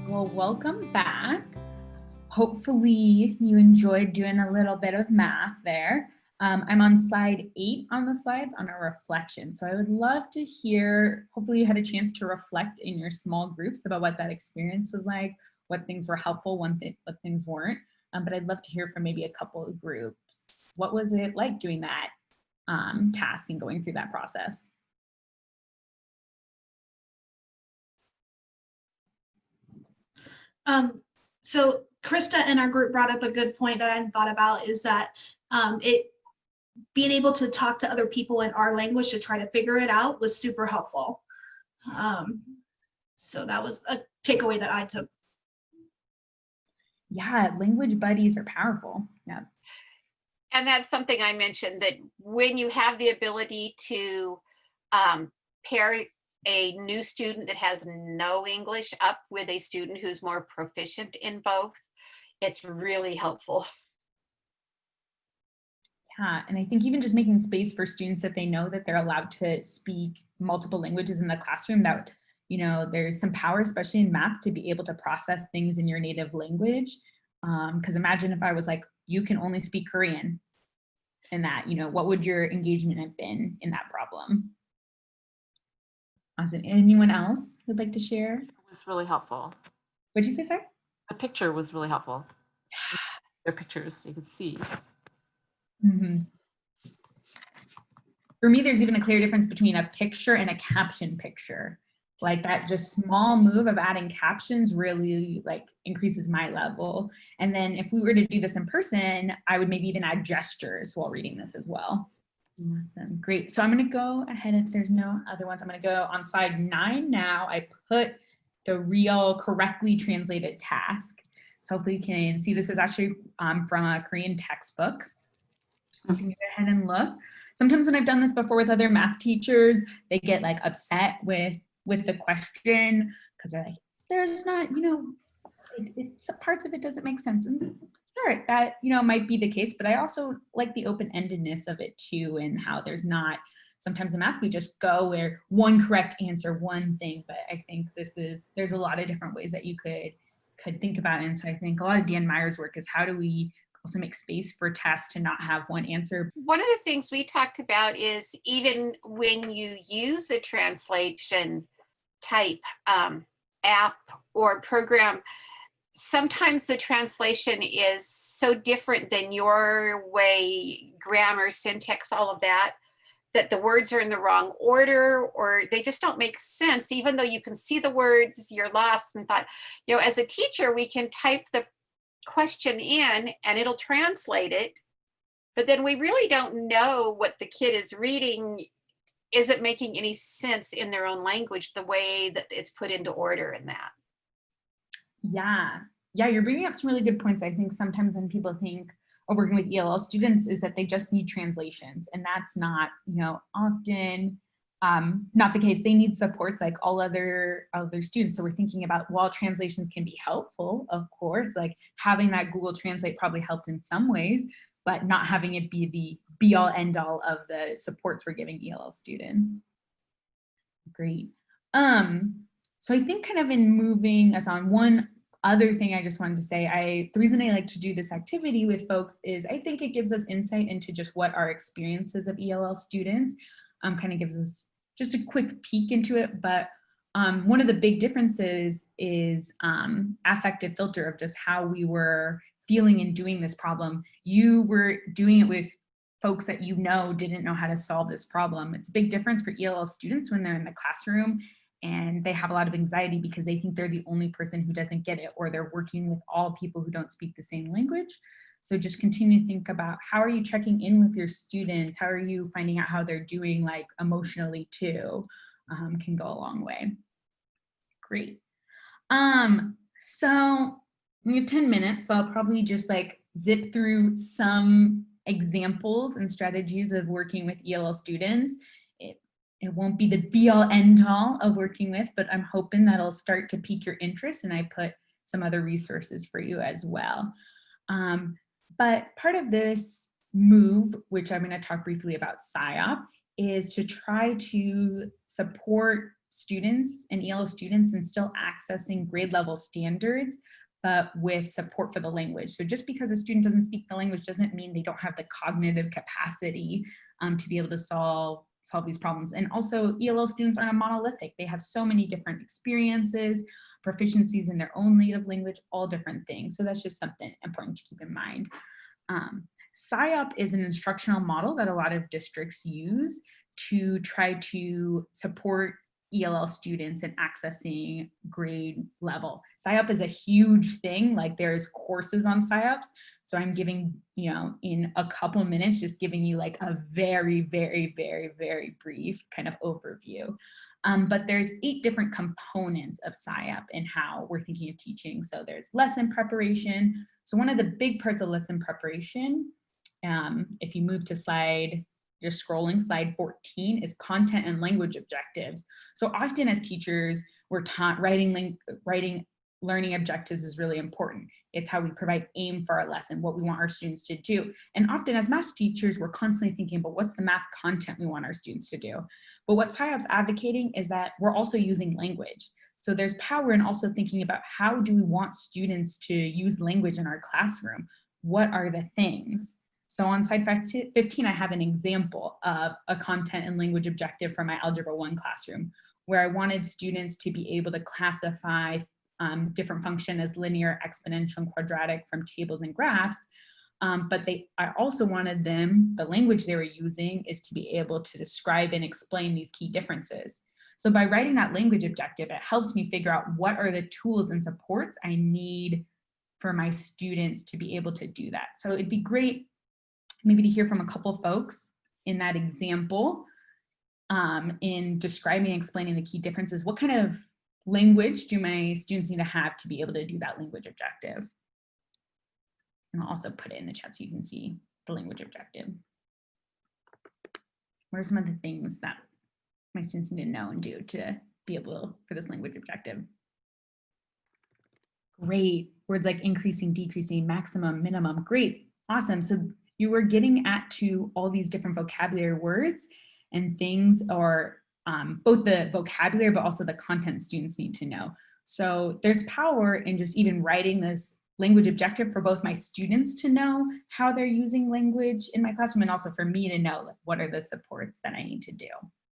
Well, welcome back. Hopefully you enjoyed doing a little bit of math there. I'm on slide 8 on the slides on a reflection. So I would love to hear, hopefully you had a chance to reflect in your small groups about what that experience was like, what things were helpful, what things weren't. But I'd love to hear from maybe a couple of groups. What was it like doing that task and going through that process? So Krista in our group brought up a good point that I hadn't thought about, is that being able to talk to other people in our language to try to figure it out was super helpful. So that was a takeaway that I took. Yeah, language buddies are powerful. Yeah. And that's something I mentioned, that when you have the ability to pair a new student that has no English up with a student who's more proficient in both, it's really helpful. Yeah, and I think even just making space for students that they know that they're allowed to speak multiple languages in the classroom, that, you know, there's some power, especially in math, to be able to process things in your native language. Because imagine if I was like, you can only speak Korean, and that, you know, what would your engagement have been in that problem? Awesome. Anyone else would like to share? It was really helpful. What'd you say, sorry? The picture was really helpful. Their pictures, so you could see. Mm-hmm. For me, there's even a clear difference between a picture and a caption picture. Like that just small move of adding captions really like increases my level. And then if we were to do this in person, I would maybe even add gestures while reading this as well. Awesome, great. So I'm gonna go ahead, if there's no other ones, I'm gonna go on slide 9 now. I put the real correctly translated task. So hopefully you can see this is actually from a Korean textbook. So you can go ahead and look. Sometimes when I've done this before with other math teachers, they get like upset with the question because they're like, there's not, you know, parts of it doesn't make sense. And sure, that, you know, might be the case, but I also like the open-endedness of it too, and how there's not, sometimes in math we just go where one correct answer, one thing, but I think there's a lot of different ways that you could think about it. And so I think a lot of Dan Meyer's work is how do we also make space for tasks to not have one answer. One of the things we talked about is even when you use a translation type app or program, sometimes the translation is so different than your way, grammar, syntax, all of that, that the words are in the wrong order or they just don't make sense. Even though you can see the words, you're lost and thought, you know, as a teacher, we can type the question in and it'll translate it, but then we really don't know what the kid is reading. Is it making any sense in their own language, the way that it's put into order in that? Yeah, you're bringing up some really good points. I think sometimes when people think of working with ELL students is that they just need translations, and that's not, you know, often not the case. They need supports like all other students. So we're thinking about, while translations can be helpful, of course, like having that Google Translate probably helped in some ways, but not having it be the be all end all of the supports we're giving ELL students. Great. So I think kind of in moving us on, one other thing I just wanted to say, the reason I like to do this activity with folks is I think it gives us insight into just what our experiences of ELL students, kind of gives us just a quick peek into it. But one of the big differences is affective filter of just how we were feeling in doing this problem. You were doing it with folks that you know didn't know how to solve this problem. It's a big difference for ELL students when they're in the classroom and they have a lot of anxiety because they think they're the only person who doesn't get it, or they're working with all people who don't speak the same language. So just continue to think about, how are you checking in with your students? How are you finding out how they're doing, like emotionally too, can go a long way. Great. So we have 10 minutes, so I'll probably just like zip through some examples and strategies of working with ELL students. It won't be the be all end all of working with, but I'm hoping that'll start to pique your interest, and I put some other resources for you as well. But part of this move, which I'm going to talk briefly about PSYOP, is to try to support students and ELL students and still accessing grade level standards, but with support for the language. So just because a student doesn't speak the language doesn't mean they don't have the cognitive capacity to be able to solve these problems. And also ELL students aren't monolithic. They have so many different experiences, proficiencies in their own native language, all different things. So that's just something important to keep in mind. SIOP is an instructional model that a lot of districts use to try to support ELL students in accessing grade level. SIOP is a huge thing. Like there's courses on SIOPs. So I'm giving, you know, in a couple minutes, just giving you like a very, very, very, very brief kind of overview. But there's 8 different components of SIOP and how we're thinking of teaching. So there's lesson preparation. So one of the big parts of lesson preparation, if you move to you're scrolling, slide 14, is content and language objectives. So often as teachers, we're taught writing learning objectives is really important. It's how we provide aim for our lesson, what we want our students to do. And often as math teachers, we're constantly thinking about what's the math content we want our students to do. But what SIOP's advocating is that we're also using language. So there's power in also thinking about how do we want students to use language in our classroom? What are the things? So on slide 15, I have an example of a content and language objective from my Algebra 1 classroom, where I wanted students to be able to classify different function as linear, exponential, and quadratic from tables and graphs. But I also wanted them, the language they were using is to be able to describe and explain these key differences. So by writing that language objective, it helps me figure out what are the tools and supports I need for my students to be able to do that. So it'd be great maybe to hear from a couple folks in that example in describing and explaining the key differences. What kind of language do my students need to have to be able to do that language objective? And I'll also put it in the chat so you can see the language objective. What are some of the things that my students need to know and do to be able for this language objective? Great. Words like increasing, decreasing, maximum, minimum. Great. Awesome. So you were getting to all these different vocabulary words and things, or both the vocabulary, but also the content students need to know. So there's power in just even writing this language objective for both my students to know how they're using language in my classroom and also for me to know what are the supports that I need to do.